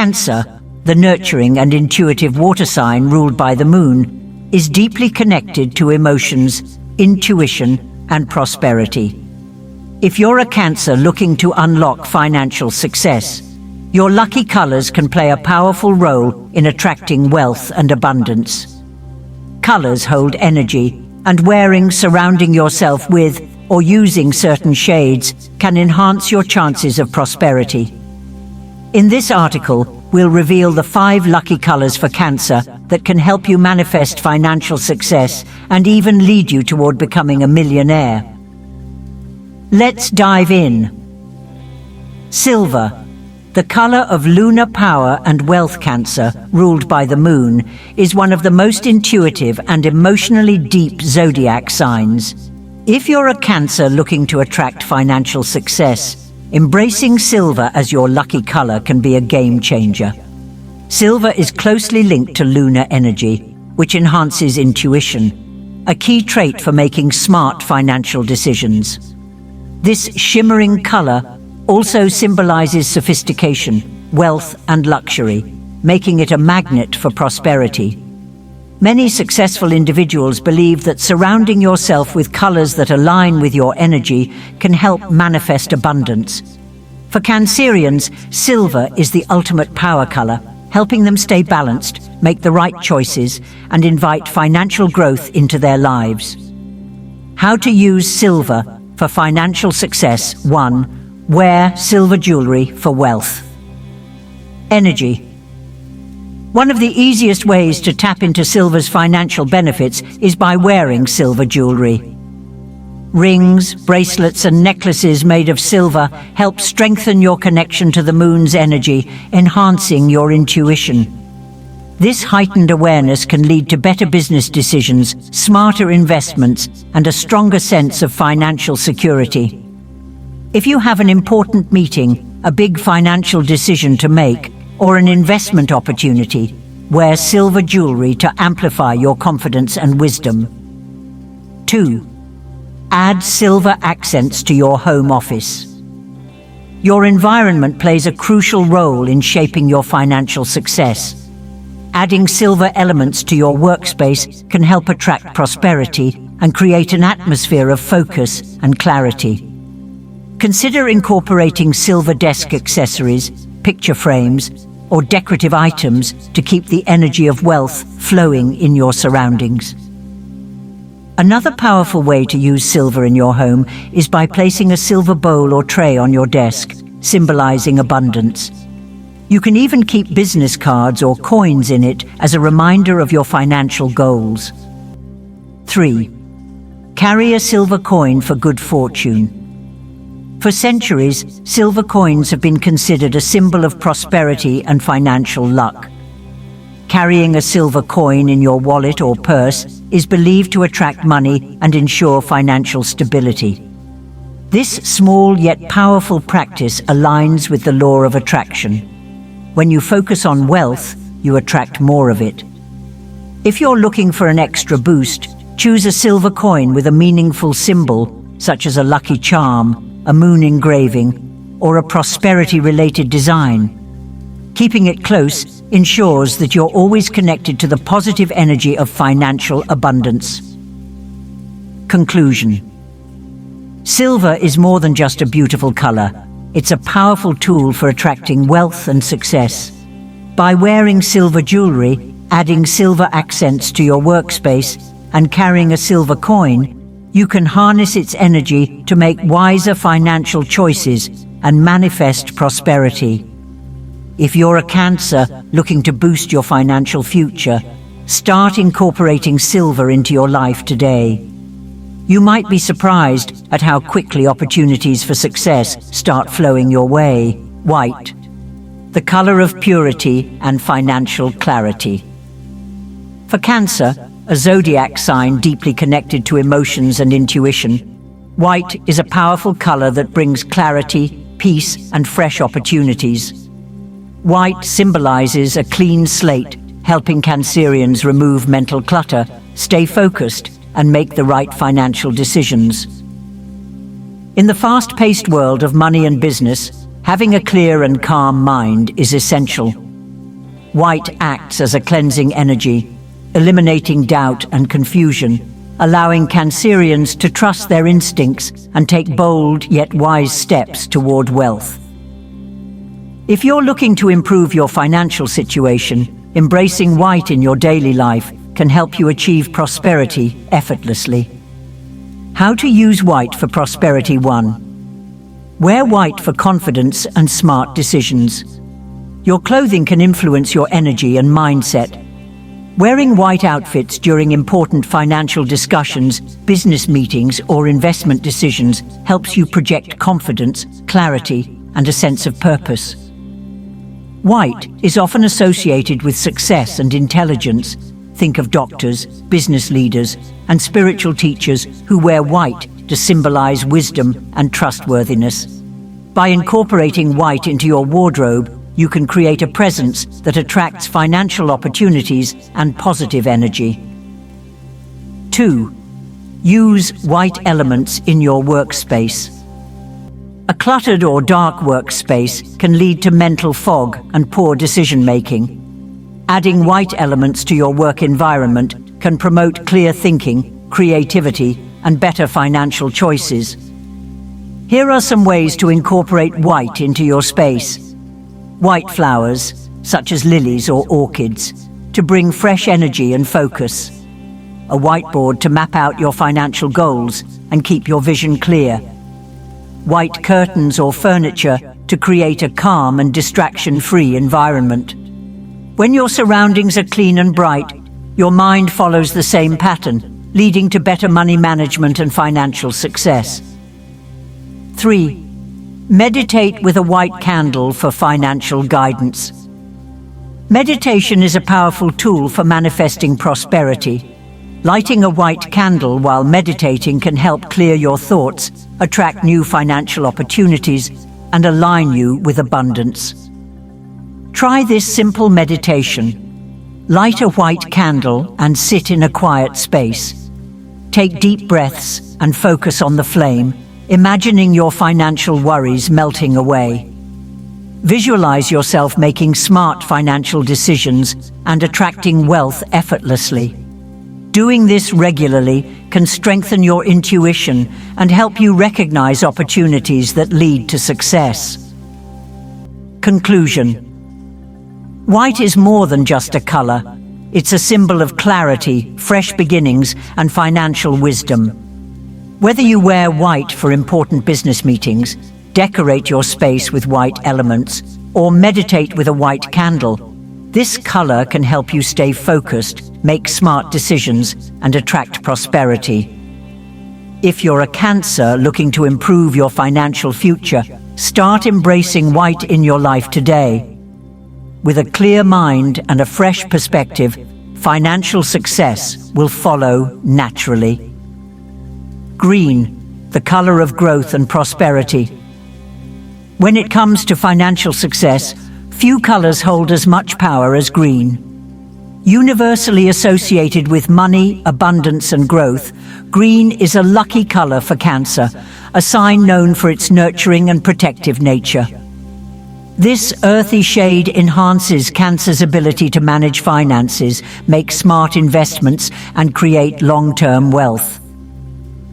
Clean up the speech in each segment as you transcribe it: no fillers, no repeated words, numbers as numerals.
Cancer, the nurturing and intuitive water sign ruled by the moon, is deeply connected to emotions, intuition, and prosperity. If you're a Cancer looking to unlock financial success, your lucky colors can play a powerful role in attracting wealth and abundance. Colors hold energy, and surrounding yourself with, or using certain shades can enhance your chances of prosperity. In this article, we'll reveal the 5 lucky colors for Cancer that can help you manifest financial success and even lead you toward becoming a millionaire. Let's dive in. Silver, the color of lunar power and wealth. Cancer, ruled by the moon, is one of the most intuitive and emotionally deep zodiac signs. If you're a Cancer looking to attract financial success, embracing silver as your lucky color can be a game changer. Silver is closely linked to lunar energy, which enhances intuition, a key trait for making smart financial decisions. This shimmering color also symbolizes sophistication, wealth, and luxury, making it a magnet for prosperity. Many successful individuals believe that surrounding yourself with colors that align with your energy can help manifest abundance. For Cancerians, silver is the ultimate power color, helping them stay balanced, make the right choices, and invite financial growth into their lives. How to use silver for financial success. 1. Wear silver jewelry for wealth. Energy. One of the easiest ways to tap into silver's financial benefits is by wearing silver jewelry. Rings, bracelets, and necklaces made of silver help strengthen your connection to the moon's energy, enhancing your intuition. This heightened awareness can lead to better business decisions, smarter investments, and a stronger sense of financial security. If you have an important meeting, a big financial decision to make, or an investment opportunity, wear silver jewelry to amplify your confidence and wisdom. 2. Add silver accents to your home office. Your environment plays a crucial role in shaping your financial success. Adding silver elements to your workspace can help attract prosperity and create an atmosphere of focus and clarity. Consider incorporating silver desk accessories, picture frames, or decorative items to keep the energy of wealth flowing in your surroundings. Another powerful way to use silver in your home is by placing a silver bowl or tray on your desk, symbolizing abundance. You can even keep business cards or coins in it as a reminder of your financial goals. 3. Carry a silver coin for good fortune. For centuries, silver coins have been considered a symbol of prosperity and financial luck. Carrying a silver coin in your wallet or purse is believed to attract money and ensure financial stability. This small yet powerful practice aligns with the law of attraction. When you focus on wealth, you attract more of it. If you're looking for an extra boost, choose a silver coin with a meaningful symbol, such as a lucky charm, a moon engraving, or a prosperity-related design. Keeping it close ensures that you're always connected to the positive energy of financial abundance. Conclusion. Silver is more than just a beautiful color. It's a powerful tool for attracting wealth and success. By wearing silver jewelry, adding silver accents to your workspace, and carrying a silver coin, you can harness its energy to make wiser financial choices and manifest prosperity. If you're a Cancer looking to boost your financial future, start incorporating silver into your life today. You might be surprised at how quickly opportunities for success start flowing your way. White, the color of purity and financial clarity. For Cancer, a zodiac sign deeply connected to emotions and intuition, white is a powerful color that brings clarity, peace, and fresh opportunities. White symbolizes a clean slate, helping Cancerians remove mental clutter, stay focused, and make the right financial decisions. In the fast-paced world of money and business, having a clear and calm mind is essential. White acts as a cleansing energy, eliminating doubt and confusion, allowing Cancerians to trust their instincts and take bold yet wise steps toward wealth. If you're looking to improve your financial situation, embracing white in your daily life can help you achieve prosperity effortlessly. How to use white for prosperity 1. Wear white for confidence and smart decisions. Your clothing can influence your energy and mindset. Wearing white outfits during important financial discussions, business meetings, or investment decisions helps you project confidence, clarity, and a sense of purpose. White is often associated with success and intelligence. Think of doctors, business leaders, and spiritual teachers who wear white to symbolize wisdom and trustworthiness. By incorporating white into your wardrobe, you can create a presence that attracts financial opportunities and positive energy. 2. Use white elements in your workspace. A cluttered or dark workspace can lead to mental fog and poor decision-making. Adding white elements to your work environment can promote clear thinking, creativity, and better financial choices. Here are some ways to incorporate white into your space. White flowers, such as lilies or orchids, to bring fresh energy and focus. A whiteboard to map out your financial goals and keep your vision clear. White curtains or furniture to create a calm and distraction-free environment. When your surroundings are clean and bright, your mind follows the same pattern, leading to better money management and financial success. 3. Meditate with a white candle for financial guidance. Meditation is a powerful tool for manifesting prosperity. Lighting a white candle while meditating can help clear your thoughts, attract new financial opportunities, and align you with abundance. Try this simple meditation. Light a white candle and sit in a quiet space. Take deep breaths and focus on the flame, imagining your financial worries melting away. Visualize yourself making smart financial decisions and attracting wealth effortlessly. Doing this regularly can strengthen your intuition and help you recognize opportunities that lead to success. Conclusion. White is more than just a color. It's a symbol of clarity, fresh beginnings, and financial wisdom. Whether you wear white for important business meetings, decorate your space with white elements, or meditate with a white candle, this color can help you stay focused, make smart decisions, and attract prosperity. If you're a Cancer looking to improve your financial future, start embracing white in your life today. With a clear mind and a fresh perspective, financial success will follow naturally. Green, the color of growth and prosperity. When it comes to financial success, few colors hold as much power as green. Universally associated with money, abundance, and growth, green is a lucky color for Cancer, a sign known for its nurturing and protective nature. This earthy shade enhances Cancer's ability to manage finances, make smart investments, and create long-term wealth.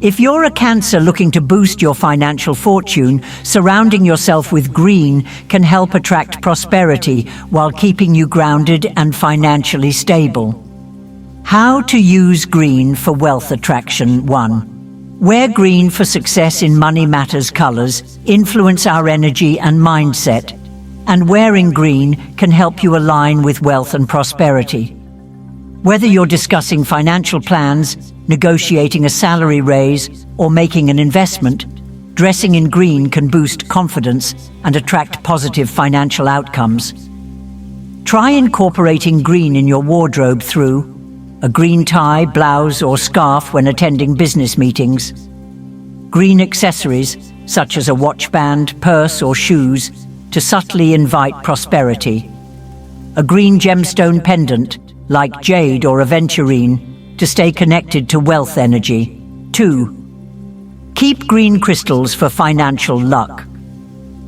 If you're a Cancer looking to boost your financial fortune, surrounding yourself with green can help attract prosperity while keeping you grounded and financially stable. How to use green for wealth attraction 1. Wear green for success in money matters colors, influence our energy and mindset. And wearing green can help you align with wealth and prosperity. Whether you're discussing financial plans, negotiating a salary raise, or making an investment, dressing in green can boost confidence and attract positive financial outcomes. Try incorporating green in your wardrobe through a green tie, blouse, or scarf when attending business meetings. Green accessories, such as a watch band, purse, or shoes, to subtly invite prosperity. A green gemstone pendant, like jade or aventurine, to stay connected to wealth energy. 2. Keep green crystals for financial luck.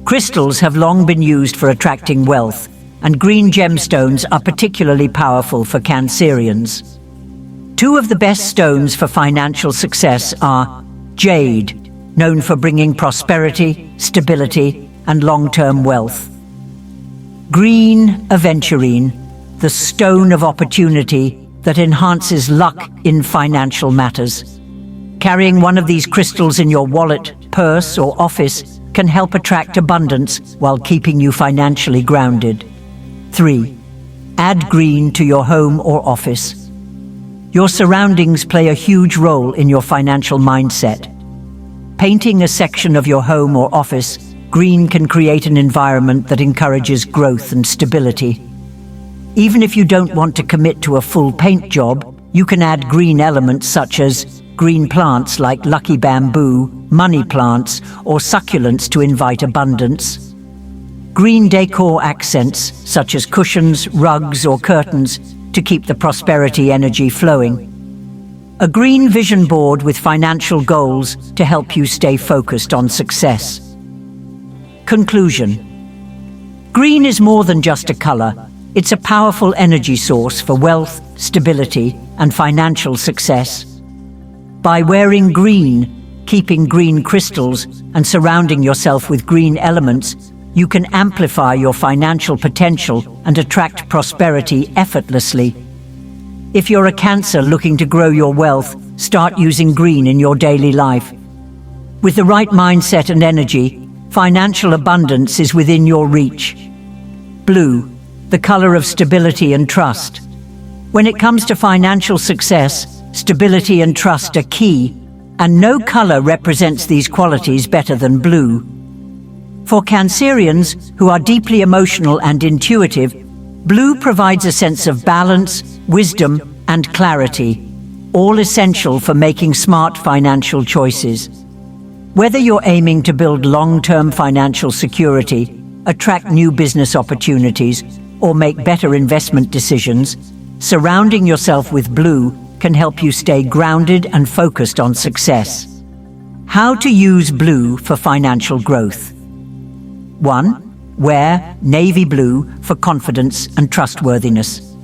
Crystals have long been used for attracting wealth, and green gemstones are particularly powerful for Cancerians. Two of the best stones for financial success are jade, known for bringing prosperity, stability, and long-term wealth. Green aventurine, the stone of opportunity that enhances luck in financial matters. Carrying one of these crystals in your wallet, purse, or office can help attract abundance while keeping you financially grounded. 3. Add green to your home or office. Your surroundings play a huge role in your financial mindset. Painting a section of your home or office green can create an environment that encourages growth and stability. Even if you don't want to commit to a full paint job, you can add green elements such as green plants like lucky bamboo, money plants, or succulents to invite abundance. Green decor accents such as cushions, rugs, or curtains to keep the prosperity energy flowing. A green vision board with financial goals to help you stay focused on success. Conclusion. Green is more than just a color. It's a powerful energy source for wealth, stability, and financial success. By wearing green, keeping green crystals, and surrounding yourself with green elements, you can amplify your financial potential and attract prosperity effortlessly. If you're a Cancer looking to grow your wealth, start using green in your daily life. With the right mindset and energy, financial abundance is within your reach. Blue, the color of stability and trust. When it comes to financial success, stability and trust are key, and no color represents these qualities better than blue. For Cancerians who are deeply emotional and intuitive, blue provides a sense of balance, wisdom, and clarity, all essential for making smart financial choices. Whether you're aiming to build long-term financial security, attract new business opportunities, or make better investment decisions, surrounding yourself with blue can help you stay grounded and focused on success. How to use blue for financial growth. 1. Wear navy blue for confidence and trustworthiness.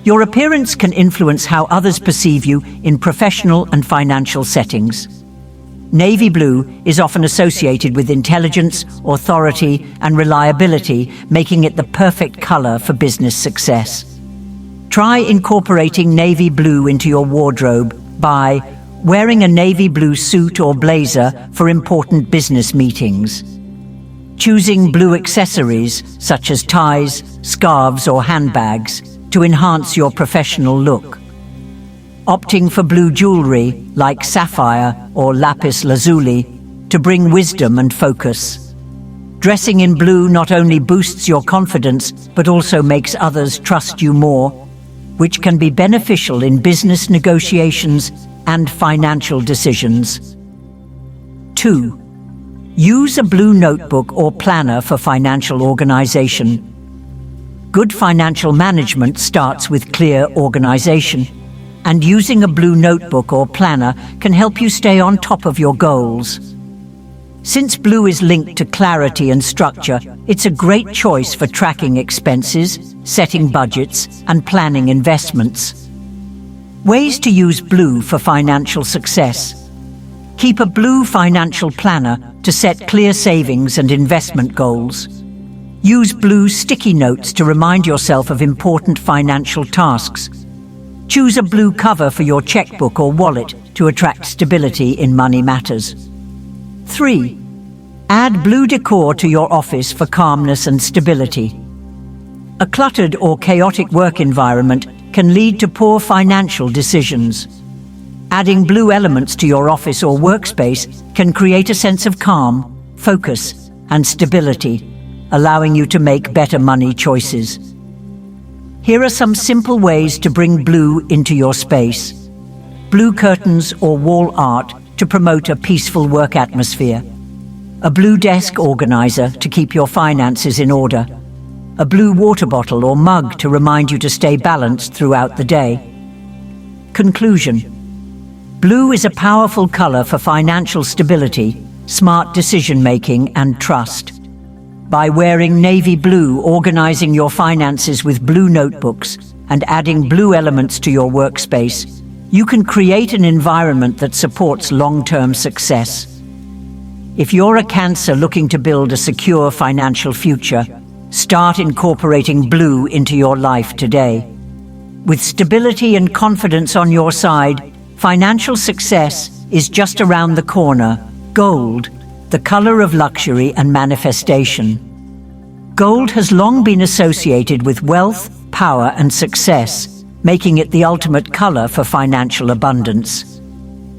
Your appearance can influence how others perceive you in professional and financial settings. Navy blue is often associated with intelligence, authority, and reliability, making it the perfect color for business success. Try incorporating navy blue into your wardrobe by wearing a navy blue suit or blazer for important business meetings. Choosing blue accessories, such as ties, scarves, or handbags, to enhance your professional look. Opting for blue jewelry, like sapphire or lapis lazuli, to bring wisdom and focus. Dressing in blue not only boosts your confidence, but also makes others trust you more, which can be beneficial in business negotiations and financial decisions. 2. Use a blue notebook or planner for financial organization. Good financial management starts with clear organization, and using a blue notebook or planner can help you stay on top of your goals. Since blue is linked to clarity and structure, it's a great choice for tracking expenses, setting budgets, and planning investments. Ways to use blue for financial success. Keep a blue financial planner to set clear savings and investment goals. Use blue sticky notes to remind yourself of important financial tasks. Choose a blue cover for your checkbook or wallet to attract stability in money matters. 3. Add blue decor to your office for calmness and stability. A cluttered or chaotic work environment can lead to poor financial decisions. Adding blue elements to your office or workspace can create a sense of calm, focus, and stability, allowing you to make better money choices. Here are some simple ways to bring blue into your space. Blue curtains or wall art to promote a peaceful work atmosphere. A blue desk organizer to keep your finances in order. A blue water bottle or mug to remind you to stay balanced throughout the day. Conclusion. Blue is a powerful color for financial stability, smart decision-making, and trust. By wearing navy blue, organizing your finances with blue notebooks, and adding blue elements to your workspace, you can create an environment that supports long-term success. If you're a Cancer looking to build a secure financial future, start incorporating blue into your life today. With stability and confidence on your side, financial success is just around the corner. Gold, the color of luxury and manifestation. Gold has long been associated with wealth, power, and success, making it the ultimate color for financial abundance.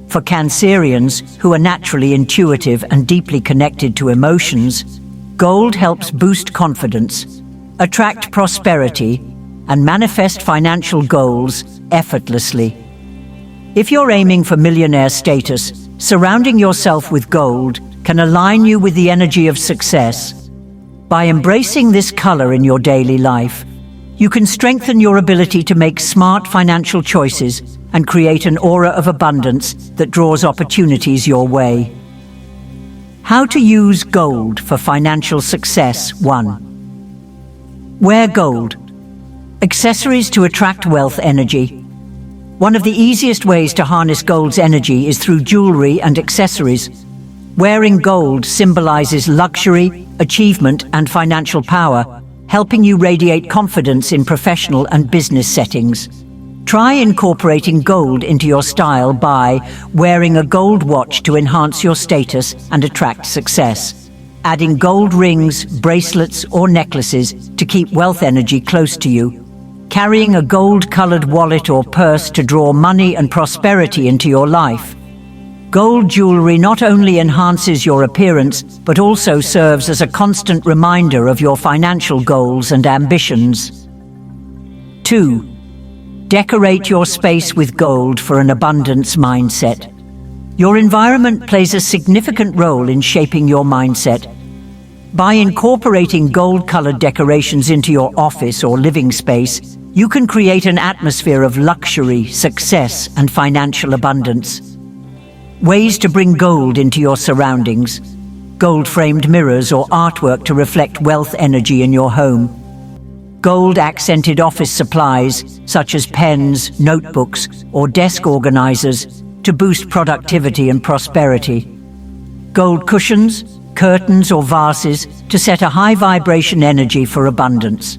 For Cancerians, who are naturally intuitive and deeply connected to emotions, gold helps boost confidence, attract prosperity, and manifest financial goals effortlessly. If you're aiming for millionaire status, surrounding yourself with gold can align you with the energy of success. By embracing this color in your daily life, you can strengthen your ability to make smart financial choices and create an aura of abundance that draws opportunities your way. How to use gold for financial success. 1. Wear gold. Accessories to attract wealth energy. One of the easiest ways to harness gold's energy is through jewelry and accessories. Wearing gold symbolizes luxury, achievement, and financial power, helping you radiate confidence in professional and business settings. Try incorporating gold into your style by wearing a gold watch to enhance your status and attract success, adding gold rings, bracelets, or necklaces to keep wealth energy close to you, carrying a gold-colored wallet or purse to draw money and prosperity into your life. Gold jewelry not only enhances your appearance, but also serves as a constant reminder of your financial goals and ambitions. 2. Decorate your space with gold for an abundance mindset. Your environment plays a significant role in shaping your mindset. By incorporating gold-colored decorations into your office or living space, you can create an atmosphere of luxury, success, and financial abundance. Ways to bring gold into your surroundings. Gold-framed mirrors or artwork to reflect wealth energy in your home. Gold-accented office supplies, such as pens, notebooks, or desk organizers, to boost productivity and prosperity. Gold cushions, curtains, or vases to set a high-vibration energy for abundance.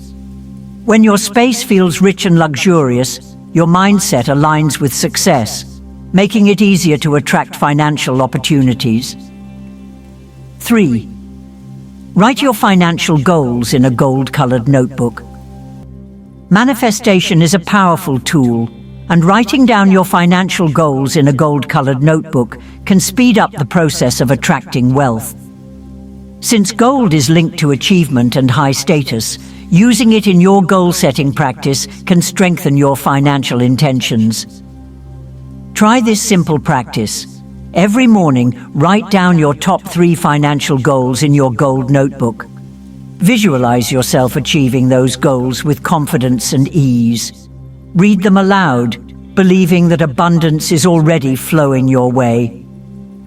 When your space feels rich and luxurious, your mindset aligns with success, making it easier to attract financial opportunities. 3. Write your financial goals in a gold-colored notebook. Manifestation is a powerful tool, and writing down your financial goals in a gold-colored notebook can speed up the process of attracting wealth. Since gold is linked to achievement and high status, using it in your goal-setting practice can strengthen your financial intentions. Try this simple practice. Every morning, write down your top 3 financial goals in your gold notebook. Visualize yourself achieving those goals with confidence and ease. Read them aloud, believing that abundance is already flowing your way.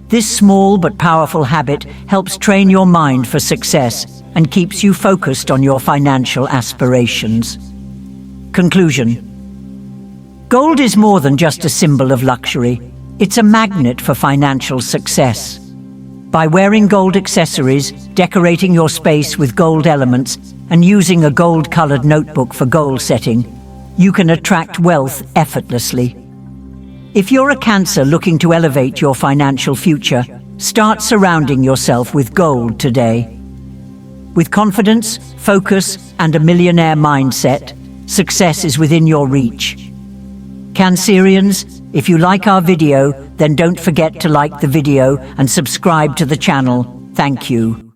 This small but powerful habit helps train your mind for success and keeps you focused on your financial aspirations. Conclusion. Gold is more than just a symbol of luxury. It's a magnet for financial success. By wearing gold accessories, decorating your space with gold elements, and using a gold-colored notebook for goal setting, you can attract wealth effortlessly. If you're a Cancer looking to elevate your financial future, start surrounding yourself with gold today. With confidence, focus, and a millionaire mindset, success is within your reach. Cancerians, if you like our video, then don't forget to like the video and subscribe to the channel. Thank you.